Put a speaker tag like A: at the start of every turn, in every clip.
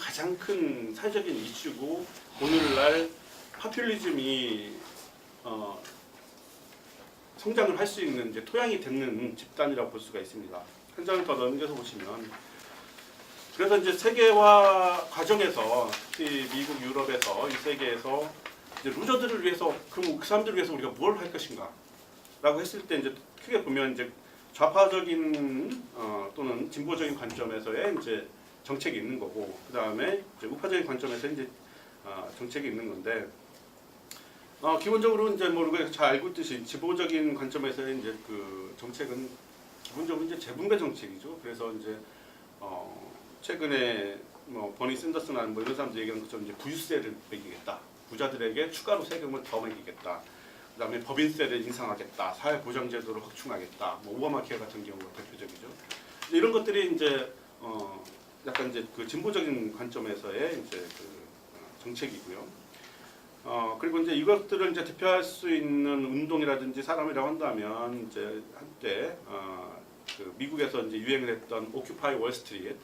A: 가장 큰 사회적인 이슈고 오늘날 파퓰리즘이 성장을 할 수 있는 이제 토양이 되는 집단이라고 볼 수가 있습니다. 한 장을 더 넘겨서 보시면 그래서 이제 세계화 과정에서 미국, 유럽에서 이 세계에서 이제 루저들을 위해서 그럼 그 사람들을 위해서 우리가 뭘 할 것인가라고 했을 때 이제 크게 보면 이제 좌파적인 또는 진보적인 관점에서의 이제 정책이 있는 거고 그 다음에 이제 우파적인 관점에서 이제 정책이 있는 건데 기본적으로 이제 뭐 우리가 잘 알고 있듯이 진보적인 관점에서의 이제 그 정책은 기본적으로 이제 재분배 정책이죠. 그래서 이제 최근에 뭐 버니 샌더스나 뭐 이런 사람들 얘기하는 것처럼 이제 부유세를 매기겠다. 부자들에게 추가로 세금을 더 매기겠다. 그다음에 법인세를 인상하겠다. 사회보장제도를 확충하겠다. 뭐 오바마 케어 같은 경우가 대표적이죠. 이런 것들이 이제 약간 이제 그 진보적인 관점에서의 이제 그 정책이고요. 그리고 이제 이것들을 이제 대표할 수 있는 운동이라든지 사람이라고 한다면 이제 한때 그 미국에서 이제 유행을 했던 오큐파이 월스트리트,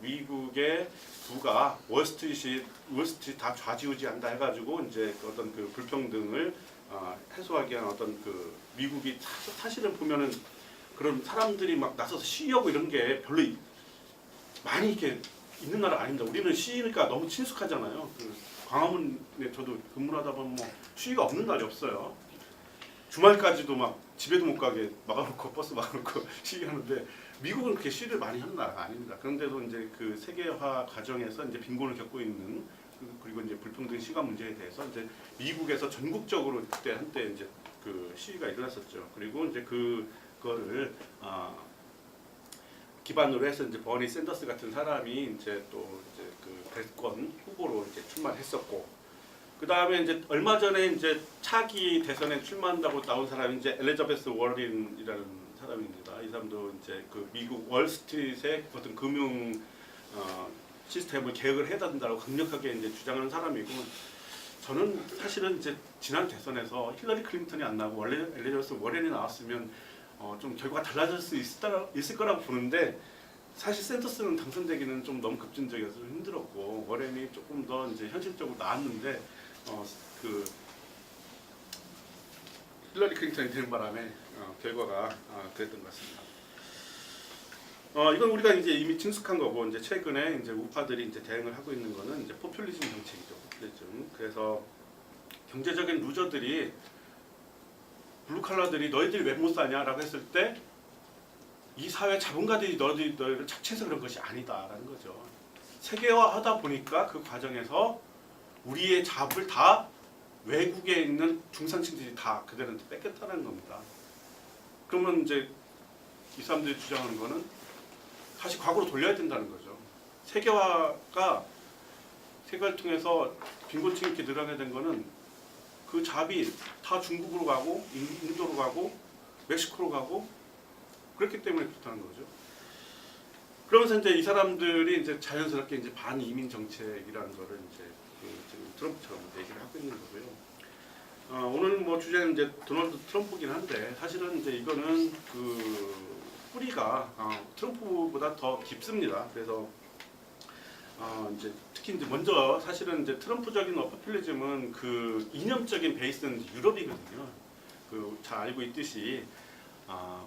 A: 미국의 부가 월스트리트 다 좌지우지한다 해가지고 이제 어떤 그 불평등을 해소하기 위한 어떤 그 미국이 사실은 보면은 그런 사람들이 막 나서서 시위하고 이런 게 별로 많이 이렇게 있는 나라 아닙니다. 우리는 시위니까 너무 친숙하잖아요. 그 광화문에 저도 근무하다 보면 뭐 시위가 없는 날이 없어요. 주말까지도 막 집에도 못 가게 막아놓고 버스 막아놓고 시위하는데 미국은 그렇게 시위를 많이 하는 나라가 아닙니다. 그런데도 이제 그 세계화 과정에서 이제 빈곤을 겪고 있는 그리고 이제 불평등 시간 문제에 대해서 이제 미국에서 전국적으로 그때 한때 이제 그 시위가 일어났었죠. 그리고 이제 그거를 기반으로 해서 이제 버니 샌더스 같은 사람이 이제 또 이제 그 대권 후보로 이제 출마했었고, 그 다음에 이제 얼마 전에 이제 차기 대선에 출마한다고 나온 사람이 이제 엘리자베스 워렌이라는 사람입니다. 이 사람도 이제 그 미국 월스트리트의 어떤 금융 시스템을 개혁을 해야 된다고 강력하게 이제 주장하는 사람이고, 저는 사실은 이제 지난 대선에서 힐러리 클린턴이 안 나고 원래 엘리자베스 워렌이 나왔으면 좀 결과가 달라질 수 있을 거라고 보는데, 사실 샌더스는 당선되기는 좀 너무 급진적이어서 좀 힘들었고 워렌이 조금 더 이제 현실적으로 나왔는데 그 힐러리 클린턴이 되는 바람에 결과가 그랬던 것 같습니다. 이건 우리가 이제 이미 친숙한 거고, 이제 최근에 이제 우파들이 이제 대응을 하고 있는 거는 이제 포퓰리즘 정책이죠. 그래서 경제적인 루저들이 블루칼라들이 너희들이 왜 못 사냐라고 했을 때 이 사회 자본가들이 너희를 자체해서 그런 것이 아니다라는 거죠. 세계화하다 보니까 그 과정에서 우리의 잡을 다 외국에 있는 중산층들이 다 그들한테 뺏겼다는 겁니다. 그러면 이제 이 사람들이 주장하는 거는 다시 과거로 돌려야 된다는 거죠. 세계화를 통해서 빈곤층이 이렇게 늘어나게 된 거는 그 잡이 다 중국으로 가고 인도로 가고 멕시코로 가고 그렇기 때문에 그렇다는 거죠. 그러면서 이제 이 사람들이 이제 자연스럽게 이제 반이민 정책이라는 거를 이제 지금 트럼프처럼 얘기를 하고 있는 거고요. 오늘 뭐 주제는 이제 도널드 트럼프긴 한데 사실은 이제 이거는 그 뿌리가 트럼프보다 더 깊습니다. 그래서 이제 특히 이제 먼저 사실은 이제 트럼프적인 포퓰리즘은 그 이념적인 베이스는 유럽이거든요. 그 잘 알고 있듯이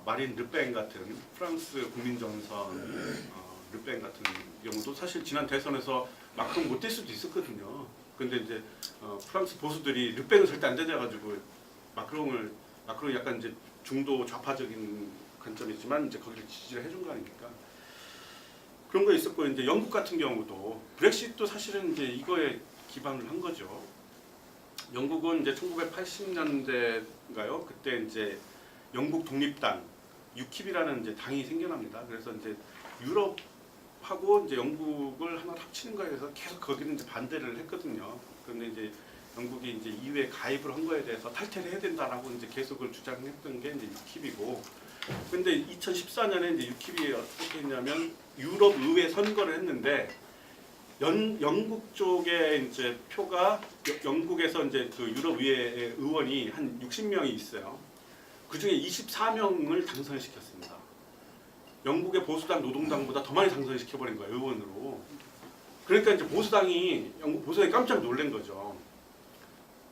A: 마린 르펜 같은 프랑스 국민전선 르펜 같은 경우도 사실 지난 대선에서 마크롱 못 될 수도 있었거든요. 근데 이제 프랑스 보수들이 르펜을 절대 안 되져가지고 마크롱이 약간 이제 중도 좌파적인 관점이지만 이제 거기를 지지를 해준 거 아닙니까? 그런 거 있었고, 이제 영국 같은 경우도 브렉시트도 사실은 이제 이거에 기반을 한 거죠. 영국은 이제 1980년대인가요? 그때 이제 영국 독립당 유킵이라는 이제 당이 생겨납니다. 그래서 이제 유럽하고 이제 영국을 하나 합치는 거에 대해서 계속 거기는 이제 반대를 했거든요. 그런데 이제 영국이 이제 EU에 가입을 한 거에 대해서 탈퇴를 해야 된다라고 이제 계속을 주장했던 게 이제 유킵이고, 근데 2014년에 이제 유킵이 어떻게 했냐면 유럽 의회 선거를 했는데 영국 쪽에 이제 표가 영국에서 이제 그 유럽 의회 의원이 한 60명이 있어요. 그 중에 24명을 당선시켰습니다. 영국의 보수당 노동당보다 더 많이 당선시켜버린 거예요, 의원으로. 그러니까 이제 보수당이 영국 보수당이 깜짝 놀란 거죠.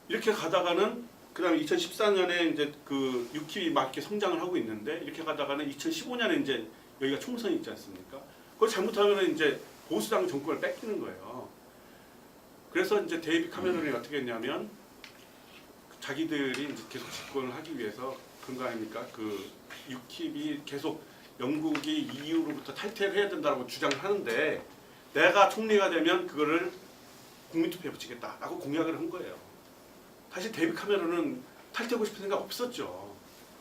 A: 이렇게 가다가는 그다음에 2014년에 이제 그 유킵이 막 이렇게 성장을 하고 있는데 이렇게 가다가는 2015년에 이제 여기가 총선이 있지 않습니까? 그걸 잘못하면 이제 보수당 정권을 뺏기는 거예요. 그래서 이제 데이비드 카메론이 어떻게 했냐면 자기들이 이제 계속 집권을 하기 위해서 그런 거 아닙니까? 그 유킵이 계속 영국이 EU로부터 탈퇴를 해야 된다고 주장을 하는데 내가 총리가 되면 그거를 국민투표에 붙이겠다라고 공약을 한 거예요. 사실 데이비드 카메론은 탈퇴하고 싶은 생각 없었죠.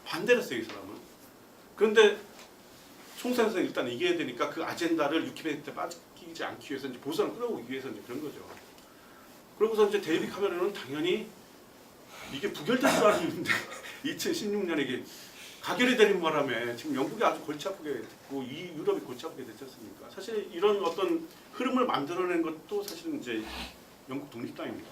A: 반대를 했어요, 이 사람은. 그런데 총선에서 일단 이겨야 되니까 그 아젠다를 유킵한테 빠지지 않기 위해서 이제 보수당을 끌어오기 위해서 이제 그런 거죠. 그러고서 이제 데이비드 카메론은 당연히 이게 부결될 줄 알았는데 2016년에 이게 가결이 되는 바람에 지금 영국이 아주 골치 아프게 됐고 이 유럽이 골치 아프게 됐지 않습니까? 사실 이런 어떤 흐름을 만들어낸 것도 사실은 이제 영국 독립당입니다.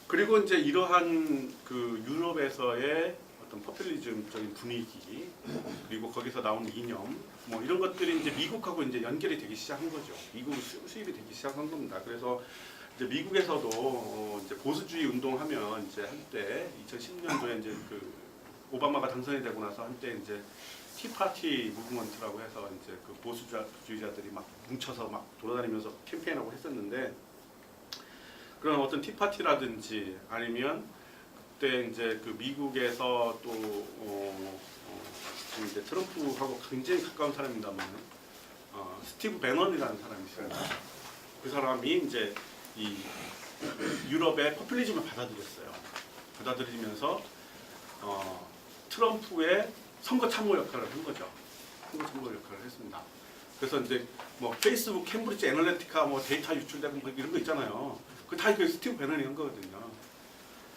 A: 그리고 이제 이러한 그 유럽에서의 어떤 포퓰리즘적인 분위기 그리고 거기서 나오는 이념 뭐 이런 것들이 이제 미국하고 이제 연결이 되기 시작한 거죠. 미국 수입이 되기 시작한 겁니다. 그래서 이제 미국에서도 이제 보수주의 운동하면 이제 한때 2010년도에 이제 그 오바마가 당선이 되고 나서 한때 이제 티파티 무브먼트라고 해서 이제 그 보수주의자들이 막 뭉쳐서 막 돌아다니면서 캠페인하고 했었는데 그런 어떤 티파티라든지 아니면 그때 이제 그 미국에서 또 지금 이제 트럼프하고 굉장히 가까운 사람입니다만 스티브 배넌이라는 사람이 있어요. 그 사람이 이제 이 유럽의 포퓰리즘을 받아들였어요. 받아들이면서 트럼프의 선거 참모 역할을 한 거죠. 선거 참모 역할을 했습니다. 그래서 이제 뭐 페이스북, 캠브리지 애널리티카 뭐 데이터 유출되고 뭐 이런 거 있잖아요. 그 다 그 스티브 배넌이 한 거거든요.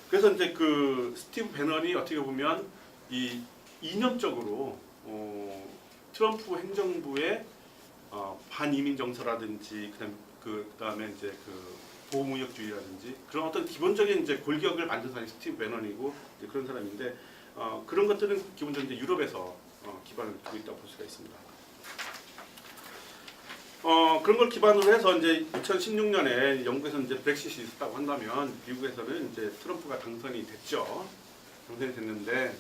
A: 그래서 이제 그 스티브 배넌이 어떻게 보면 이 이념적으로 트럼프 행정부의 반이민 정서라든지 그다음에 이제 그 보호무역주의라든지 그런 어떤 기본적인 이제 골격을 만든 사람이 스티브 배넌이고 이제 그런 사람인데 그런 것들은 기본적으로 이제 유럽에서 기반을 두고 있다고 볼 수가 있습니다. 그런 걸 기반으로 해서 이제 2016년에 영국에서 이제 브렉시트이 있었다고 한다면 미국에서는 이제 트럼프가 당선이 됐죠. 당선이 됐는데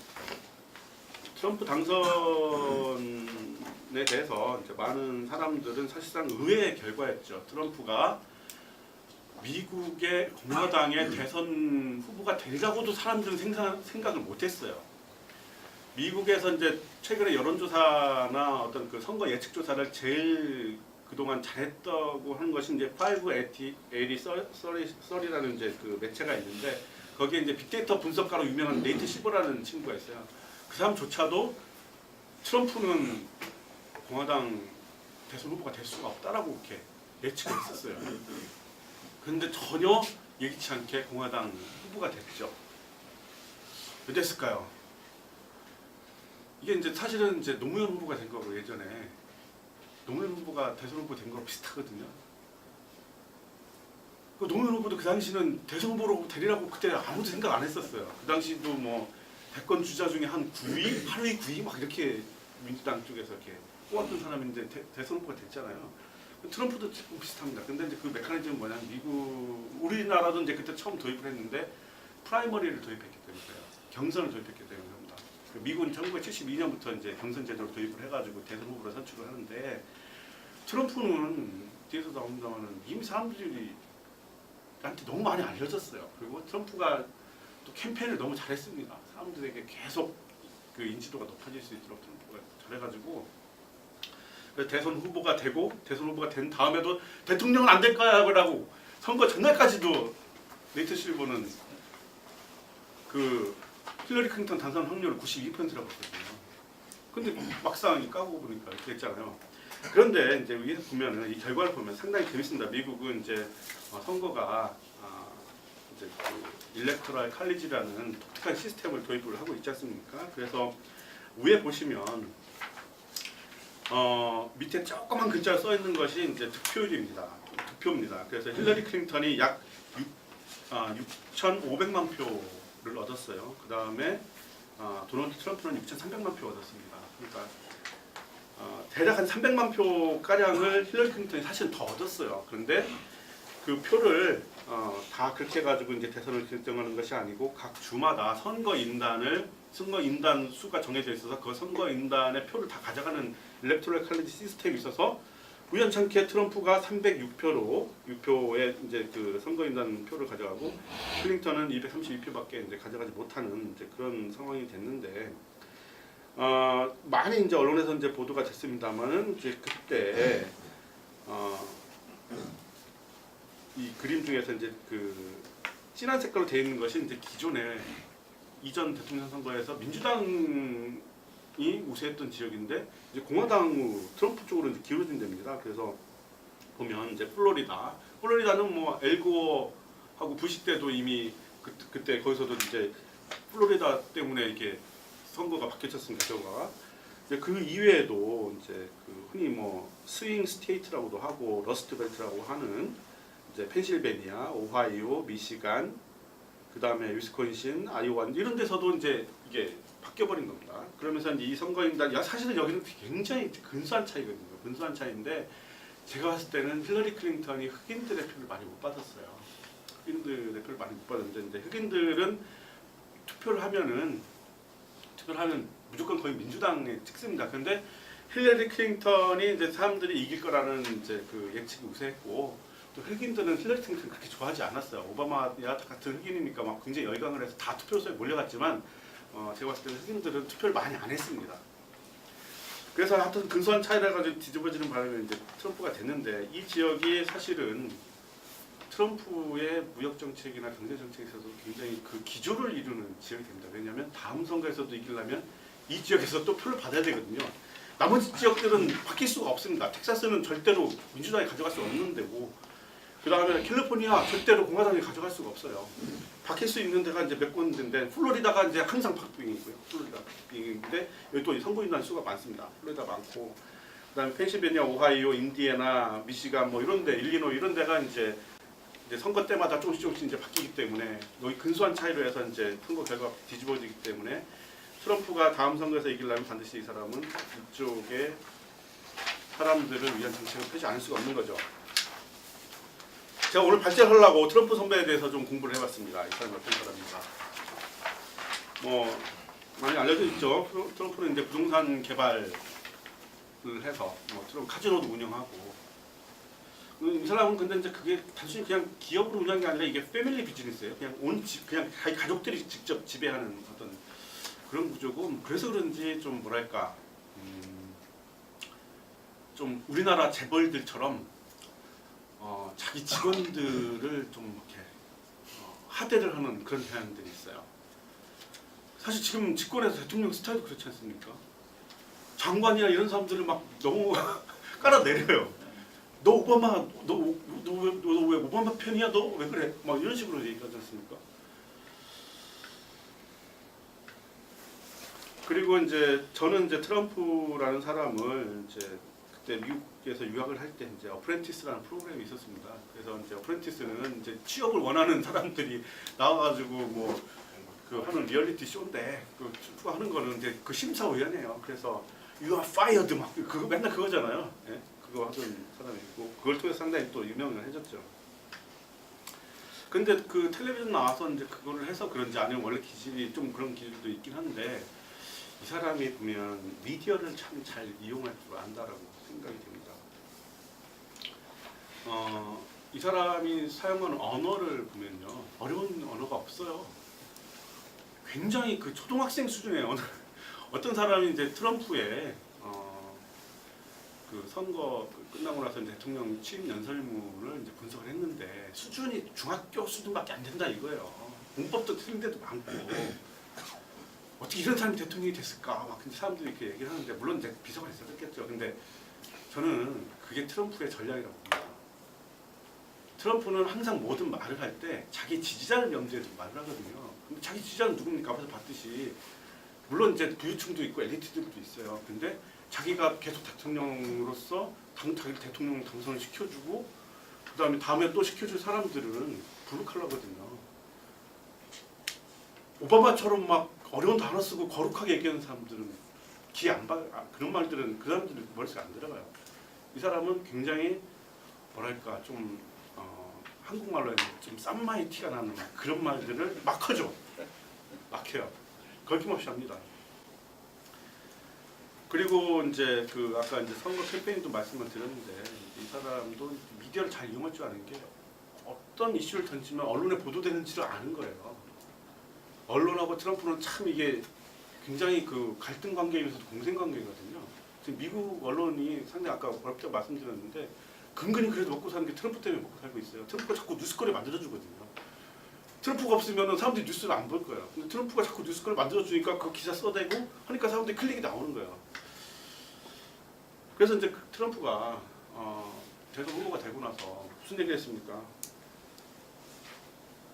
A: 트럼프 당선에 대해서 이제 많은 사람들은 사실상 의외의 결과였죠. 트럼프가 미국의 공화당의 대선 후보가 되리라고도 사람들은 생각을 못했어요. 미국에서 이제 최근에 여론조사나 어떤 그 선거 예측 조사를 제일 그동안 잘했다고 하는 것이 이제 580-30이라는 이제 그 매체가 있는데 거기에 이제 빅데이터 분석가로 유명한 네이트 시버라는 친구가 있어요. 그 사람조차도 트럼프는 공화당 대선 후보가 될 수가 없다라고 이렇게 예측을 했었어요. 그런데 전혀 예기치 않게 공화당 후보가 됐죠. 왜 됐을까요? 이게 이제 사실은 이제 노무현 후보가 된 거고 예전에 노무현 후보가 대선 후보 된 거랑 비슷하거든요. 그 노무현 후보도 그 당시는 대선 후보로 되리라고 그때 아무도 생각 안 했었어요. 그 당시도 뭐 대권 주자 중에 한 9위, 8위, 9위 막 이렇게 민주당 쪽에서 이렇게 뽑았던 사람인데 대선 후보가 됐잖아요. 트럼프도 조금 비슷합니다. 근데 이제 그 메커니즘은 뭐냐면 우리나라도 이제 그때 처음 도입을 했는데 프라이머리를 도입했기 때문에요. 경선을 도입했기 때문입니다. 미국은 1972년부터 이제 경선 제도를 도입을 해가지고 대선 후보를 선출을 하는데 트럼프는 뒤에서 나온다면은 이미 사람들이 한테 너무 많이 알려졌어요. 그리고 트럼프가 또 캠페인을 너무 잘했습니다. 사람들에게 계속 그 인지도가 높아질 수 있도록 트럼프가 잘해가지고 대선 후보가 되고 대선 후보가 된 다음에도 대통령은 안 될 거라고 선거 전날까지도 네이트 실버는 그 힐러리 클린턴 당선 확률을 92%라고 했거든요. 근데 막상 까고 보니까 이렇게 됐잖아요. 그런데 이제 위에서 보면은 이 결과를 보면 상당히 재밌습니다. 미국은 이제 선거가 이제 그 일렉토럴 칼리지라는 독특한 시스템을 도입을 하고 있지 않습니까? 그래서 위에 보시면 밑에 조그만 글자로 써 있는 것이 이제 득표율입니다. 득표입니다. 그래서 힐러리 클린턴이 약 6,500만 표를 얻었어요. 그 다음에 도널드 트럼프는 6,300만 표 얻었습니다. 그러니까 대략 한 300만 표 가량을 힐러리 클린턴이 사실 더 얻었어요. 그런데 그 표를 다 그렇게 해가지고 이제 대선을 결정하는 것이 아니고 각 주마다 선거인단 수가 정해져 있어서 그 선거인단의 표를 다 가져가는 일렉토럴 칼리지 시스템이 있어서 우연찮게 트럼프가 306표로 6표의 이제 그 선거인단 표를 가져가고 클린턴은 232표밖에 이제 가져가지 못하는 이제 그런 상황이 됐는데 많이 이제 언론에서 이제 보도가 됐습니다만은 이제 그때 이 그림 중에서 이제 그 진한 색깔로 되어 있는 것이 이제 기존에 이전 대통령 선거에서 민주당이 우세했던 지역인데 이제 공화당으로 트럼프 쪽으로 이제 기울어진 데입니다. 그래서 보면 이제 플로리다는 뭐 엘고어하고 부시 때도 이미 그때 거기서도 이제 플로리다 때문에 이게 선거가 바뀌었습니다. 결과가. 그 이외에도 이제 그 흔히 뭐 스윙 스테이트라고도 하고 러스트 벨트라고 하는 이제 펜실베니아, 오하이오, 미시간, 그 다음에 위스콘신, 아이오와 이런 데서도 이제 이게 바뀌어버린 겁니다. 그러면서 이제 이 선거인단, 사실은 여기는 굉장히 근소한 차이거든요. 근소한 차이인데 제가 봤을 때는 힐러리 클린턴이 흑인들의 표를 많이 못 받았어요. 흑인들의 표를 많이 못 받았는데 흑인들은 투표를 하면 무조건 거의 민주당에 찍습니다. 그런데 힐러리 클린턴이 이제 사람들이 이길 거라는 이제 그 예측이 우세했고 또 흑인들은 힐러리 클린턴을 그렇게 좋아하지 않았어요. 오바마야 같은 흑인이니까 막 굉장히 열광을 해서 다 투표소에 몰려갔지만 제가 봤을 때는 흑인들은 투표를 많이 안 했습니다. 그래서 하여튼 근소한 차이라 가지고 뒤집어지는 바람에 이제 트럼프가 됐는데 이 지역이 사실은 트럼프의 무역 정책이나 경제 정책에 있어서 굉장히 그 기조를 이루는 지역이 됩니다. 왜냐하면 다음 선거에서도 이기려면 이 지역에서 또 표를 받아야 되거든요. 나머지 지역들은 바뀔 수가 없습니다. 텍사스는 절대로 민주당이 가져갈 수 없는 데고, 그 다음에 캘리포니아 절대로 공화당이 가져갈 수가 없어요. 바뀔 수 있는 데가 이제 몇 군데인데 플로리다가 이제 항상 박빙이고요. 플로리다 박빙인데 여기 또 선거인단 수가 많습니다. 플로리다 많고, 그다음에 펜실베니아, 오하이오, 인디애나, 미시간 뭐 이런데, 일리노이 이런 데가 이제 선거 때마다 조금씩 이제 바뀌기 때문에 여기 근소한 차이로 해서 이제 선거 결과가 뒤집어지기 때문에 트럼프가 다음 선거에서 이기려면 반드시 이 사람은 이쪽에 사람들을 위한 정책을 펴지 않을 수가 없는 거죠. 제가 오늘 발제하려고 트럼프 선배에 대해서 좀 공부를 해봤습니다. 이 사람이 어떤 사람인가. 뭐 많이 알려져 있죠. 트럼프는 이제 부동산 개발을 해서 뭐 트럼프 카지노도 운영하고. 이 사람은 근데 이제 그게 단순히 그냥 기업으로 운영한 게 아니라 이게 패밀리 비즈니스예요. 그냥 온 집, 그냥 가족들이 직접 지배하는 어떤 그런 구조고, 그래서 그런지 좀 뭐랄까 좀 우리나라 재벌들처럼 자기 직원들을 좀 이렇게 하대를 하는 그런 경향들이 있어요. 사실 지금 집권에서 대통령 스타일도 그렇지 않습니까? 장관이나 이런 사람들을 막 너무 깔아내려요. 너 오바마, 너 왜 오바마 편이야? 너 왜 그래? 막 이런 식으로 얘기하지 않습니까? 그리고 이제 저는 이제 트럼프라는 사람을 이제 그때 미국에서 유학을 할 때 이제 어프렌티스라는 프로그램이 있었습니다. 그래서 이제 어프렌티스는 이제 취업을 원하는 사람들이 나와가지고 뭐 그 하는 리얼리티 쇼인데 그 하는 거는 이제 그 심사위원이에요. 그래서 You are fired 막 그거 맨날 그거잖아요. 예? 그거 하던 사람이고 그걸 통해서 상당히 또 유명을 해졌죠. 근데 그 텔레비전 나와서 이제 그거를 해서 그런지 아니면 원래 기질이 좀 그런 기질도 있긴 한데 이 사람이 보면 미디어를 참 잘 이용할 줄 안다라고 생각이 됩니다. 이 사람이 사용하는 언어를 보면요 어려운 언어가 없어요. 굉장히 그 초등학생 수준의 언어. 어떤 사람이 이제 트럼프의 그 선거 끝나고 나서 이제 대통령 취임 연설문을 이제 분석을 했는데 수준이 중학교 수준밖에 안 된다 이거예요. 문법도 틀린 데도 많고 어떻게 이런 사람이 대통령이 됐을까? 막 근데 사람들이 이렇게 얘기를 하는데 물론 이제 비서가 있었겠죠. 근데 저는 그게 트럼프의 전략이라고 봅니다. 트럼프는 항상 모든 말을 할 때 자기 지지자를 염두에 두고 말을 하거든요. 근데 자기 지지자는 누굽니까? 앞에서 봤듯이 물론 이제 부유층도 있고 엘리트들도 있어요. 근데 자기가 계속 대통령으로서 자기 대통령 당선을 시켜주고 그다음에 다음에 또 시켜줄 사람들은 블루칼라거든요. 오바마처럼 막 어려운 단어 쓰고 거룩하게 얘기하는 사람들은 귀 안 박, 그런 말들은 그 사람들 머릿속에 안 들어가요. 이 사람은 굉장히 뭐랄까 좀 한국말로 하면 좀 쌈마이 티가 나는 그런 말들을 막 하죠. 막 해요. 거침없이 합니다. 그리고 이제 그 아까 이제 선거 캠페인도 말씀을 드렸는데 이 사람도 미디어를 잘 이용할 줄 아는 게 어떤 이슈를 던지면 언론에 보도되는지를 아는 거예요. 언론하고 트럼프는 참 이게 굉장히 그 갈등 관계에서도 공생 관계거든요. 지금 미국 언론이 상당히 아까 어렵게 말씀드렸는데 근근히 그래도 먹고 사는 게 트럼프 때문에 먹고 살고 있어요. 트럼프가 자꾸 뉴스거리 만들어주거든요. 트럼프가 없으면 사람들이 뉴스를 안 볼 거예요. 근데 트럼프가 자꾸 뉴스거리 만들어주니까 그 기사 써대고 하니까 사람들이 클릭이 나오는 거예요. 그래서 이제 트럼프가 대선 후보가 되고 나서 무슨 얘기를 했습니까?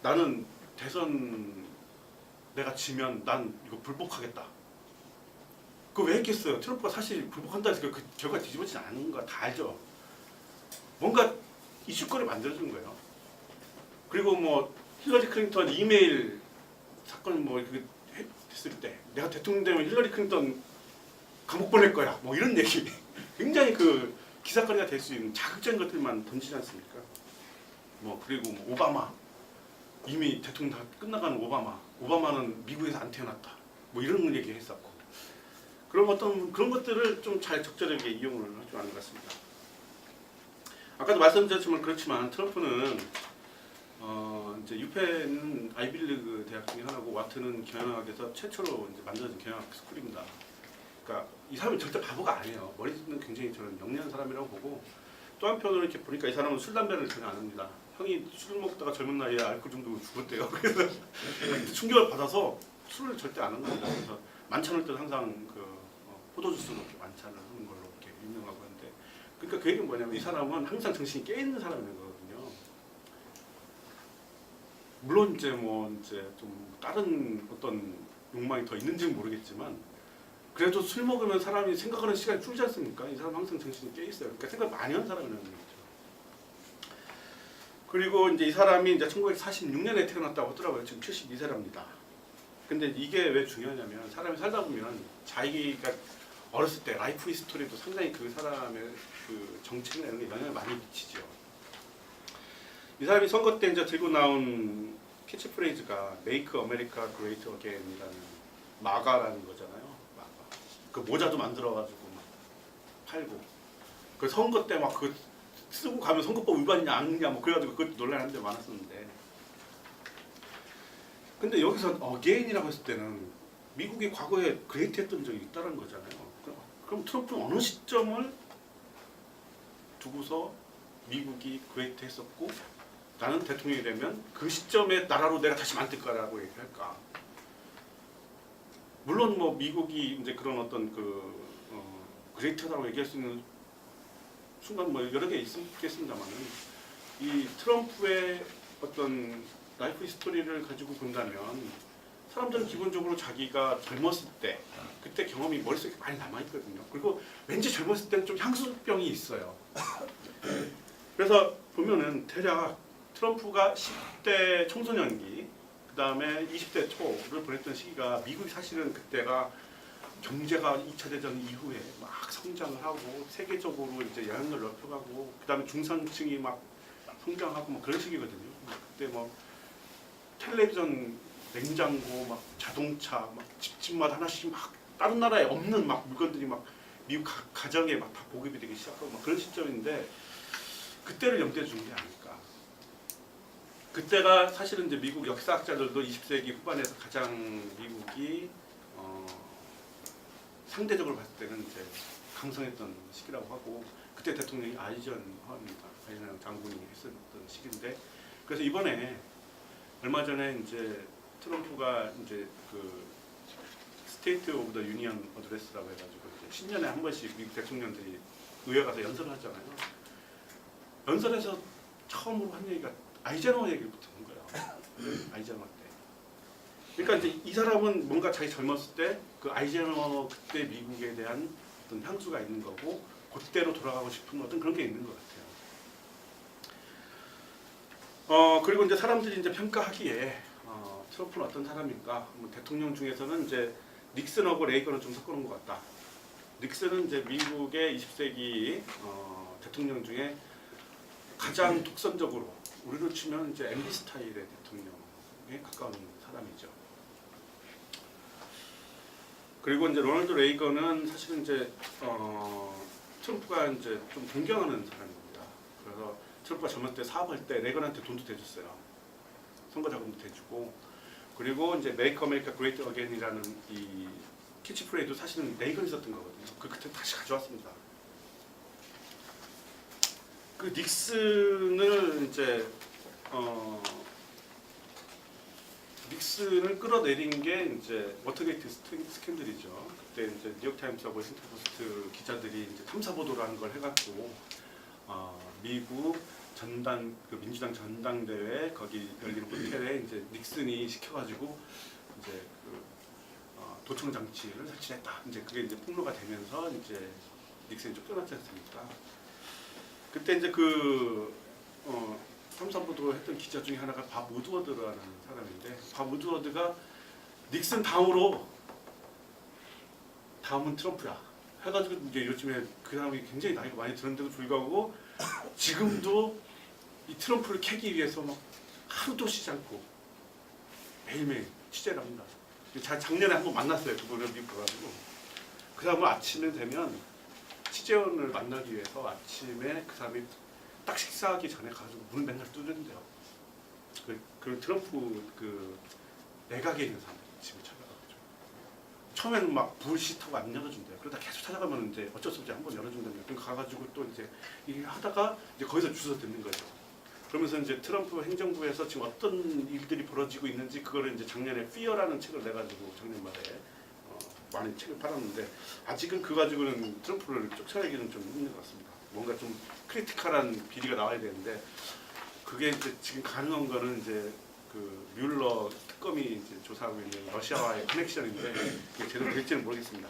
A: 나는 대선 내가 지면 난 이거 불복하겠다. 그거 왜 했겠어요? 트럼프가 사실 불복한다 해서 그 결과 뒤집어지지 않은 거 다 알죠. 뭔가 이슈거리 만들어준 거예요. 그리고 뭐 힐러리 클린턴 이메일 사건 뭐 그게 됐을 때 내가 대통령 되면 힐러리 클린턴 감옥 보낼 거야. 뭐 이런 얘기. 굉장히 그 기사거리가 될 수 있는 자극적인 것들만 던지지 않습니까? 뭐 그리고 뭐 오바마 이미 대통령 다 끝나가는 오바마는 미국에서 안 태어났다. 뭐 이런 얘기 했었고 그런 어떤 그런 것들을 좀 잘 적절하게 이용을 할 줄 아는 것 같습니다. 아까도 말씀드렸지만 그렇지만 트럼프는 이제 유펜은 아이빌리그 대학 중에 하나고 와트는 경영학에서 최초로 이제 만들어진 경영학 스쿨입니다. 그러니까 이 사람은 절대 바보가 아니에요. 머리는 굉장히 저는 영리한 사람이라고 보고 또 한편으로 이렇게 보니까 이 사람은 술 담배를 전혀 안 합니다. 형이 술 먹다가 젊은 나이에 알코올 중독으로 죽었대요. 그래서 충격을 받아서 술을 절대 안 합니다. 그래서 만찬할 때도 항상 그 포도주스로 이렇게 만찬을 하는 걸로 이렇게 유명하고 하는데 그러니까 그 얘기는 뭐냐면 이 사람은 항상 정신이 깨 있는 사람이거든요. 물론 이제 뭐 이제 좀 다른 어떤 욕망이 더 있는지는 모르겠지만 그래도 술 먹으면 사람이 생각하는 시간이 줄지 않습니까? 이 사람 항상 정신이 깨 있어요. 그러니까 생각 많이 하는 사람이라는 거죠. 그리고 이제 이 사람이 이제 1946년에 태어났다고 하더라고요. 지금 72세랍니다. 근데 이게 왜 중요하냐면 사람이 살다 보면 자기가 어렸을 때 라이프 히스토리도 상당히 그 사람의 그 정책이나 이런 게 영향을 많이 미치죠. 이 사람이 선거 때 이제 들고 나온 캐치프레이즈가 Make America Great Again이라는 마가라는 거잖아요. 마가. 그 모자도 만들어가지고 막 팔고 그 선거 때 막 그 쓰고 가면 선거법 위반이냐 아니냐 뭐 그래가지고 그것도 논란이 한데 많았었는데 근데 여기서 어게인이라고 했을 때는 미국이 과거에 그레이트 했던 적이 있다는 거잖아요. 그럼 트럼프는 어느 시점을 두고서 미국이 그레이트 했었고 나는 대통령이 되면 그 시점에 나라로 내가 다시 만들 거라고 얘기할까? 물론 뭐 미국이 이제 그런 어떤 그 그레이트하다고 얘기할 수 있는 순간 뭐 여러 개 있겠습니다만은 이 트럼프의 어떤 라이프 히스토리를 가지고 본다면 사람들은 기본적으로 자기가 젊었을 때 그때 경험이 머릿속에 많이 남아있거든요. 그리고 왠지 젊었을 때는 좀 향수병이 있어요. 그래서 보면은 대략 트럼프가 10대 청소년기 그 다음에 20대 초를 보냈던 시기가 미국이 사실은 그때가 경제가 2차 대전 이후에 막 성장을 하고 세계적으로 이제 영향을 넓혀가고 그 다음에 중산층이 막 성장하고 막 그런 시기거든요. 그때 뭐 텔레비전, 냉장고, 막 자동차, 막 집집마다 하나씩 막 다른 나라에 없는 막 물건들이 막 미국 가정에 막 다 보급이 되기 시작하고 막 그런 시점인데 그때를 염두에 둔 게 아닐까. 그때가 사실은 이제 미국 역사학자들도 20세기 후반에서 가장 미국이 상대적으로 봤을 때는 이제 강성했던 시기라고 하고 그때 대통령이 아이젠하워입니다. 아이젠하워 장군이 했었던 시기인데 그래서 이번에 얼마 전에 이제 트럼프가 이제 그 스테이트 오브 더 유니언 어드레스라고 해가지고 이제 10년에 한 번씩 미국 대통령들이 의회 가서 연설을 하잖아요. 연설에서 처음으로 한 얘기가 아이젠하워 얘기부터 한 거예요. 아이젠하워 때. 그러니까 이제 이 사람은 뭔가 자기 젊었을 때 그 아이젠하워 그때 미국에 대한 어떤 향수가 있는 거고 그때로 돌아가고 싶은 어떤 그런 게 있는 것 같아요. 그리고 이제 사람들이 이제 평가하기에 트럼프는 어떤 사람인가? 뭐 대통령 중에서는 이제 닉슨하고 레이건을 좀 섞어놓은 것 같다. 닉슨은 이제 미국의 20세기 대통령 중에 가장 독선적으로 우리로 치면 이제 MB 스타일의 대통령에 가까운 사람이죠. 그리고 이제 로널드 레이건은 사실은 이제 트럼프가 이제 좀 존경하는 사람입니다. 그래서 트럼프가 젊을 때 사업할 때 레이건한테 돈도 대줬어요. 선거 자금도 대주고, 그리고 이제 Make America Great Again이라는 이 캐치프레이도 사실은 레이건이 썼던 거거든요. 그 그때 다시 가져왔습니다. 그 닉슨을 이제 닉슨을 끌어내린 게 이제 워터게이트 스캔들이죠. 그때 이제 뉴욕타임스하고 워싱턴 포스트 기자들이 이제 탐사 보도를 한 걸 해갖고 미국 전당 그 민주당 전당대회 거기 열리는 호텔에 이제 닉슨이 시켜가지고 이제 그 도청 장치를 설치했다. 이제 그게 이제 폭로가 되면서 이제 닉슨이 쫓겨났지 않습니까? 그때 이제 그 탐사 보도를 했던 기자 중에 하나가 밥 우드워드라는 사람인데, 밥 우드워드가 닉슨 다음으로 다음은 트럼프야 해가지고 이제 요즘에 그 사람이 굉장히 나이가 많이 들었는데도 불구하고 지금도 이 트럼프를 캐기 위해서 막 하루도 쉬지 않고 매일매일 취재를 합니다. 작년에 한번 만났어요. 그분을 미국 가가지고. 그 다음에 아침에 되면 취재원을 만나기 위해서 아침에 그 사람이 딱 식사하기 전에 가지고 문을 맨날 두드린대요. 그 트럼프 그 내각에 있는 사람 집에 찾아가죠. 처음에는 막 불시타고 안 열어준대요. 그러다 계속 찾아가면 이제 어쩔 수 없이 한번 열어준다며. 그럼 가가지고 또 이제 이게 하다가 이제 거기서 주워 듣는 거죠. 그러면서 이제 트럼프 행정부에서 지금 어떤 일들이 벌어지고 있는지 그거를 이제 작년에 Fear라는 책을 내가지고 작년 말에 많이 책을 팔았는데, 아직은 그 가지고는 트럼프를 쫓아내기는 좀 힘든 것 같습니다. 뭔가 좀 크리티컬한 비리가 나와야 되는데, 그게 이제 지금 가능한 거는 이제 그 뮬러 특검이 이제 조사하고 있는 러시아와의 커넥션인데 그게 제대로 될지는 모르겠습니다.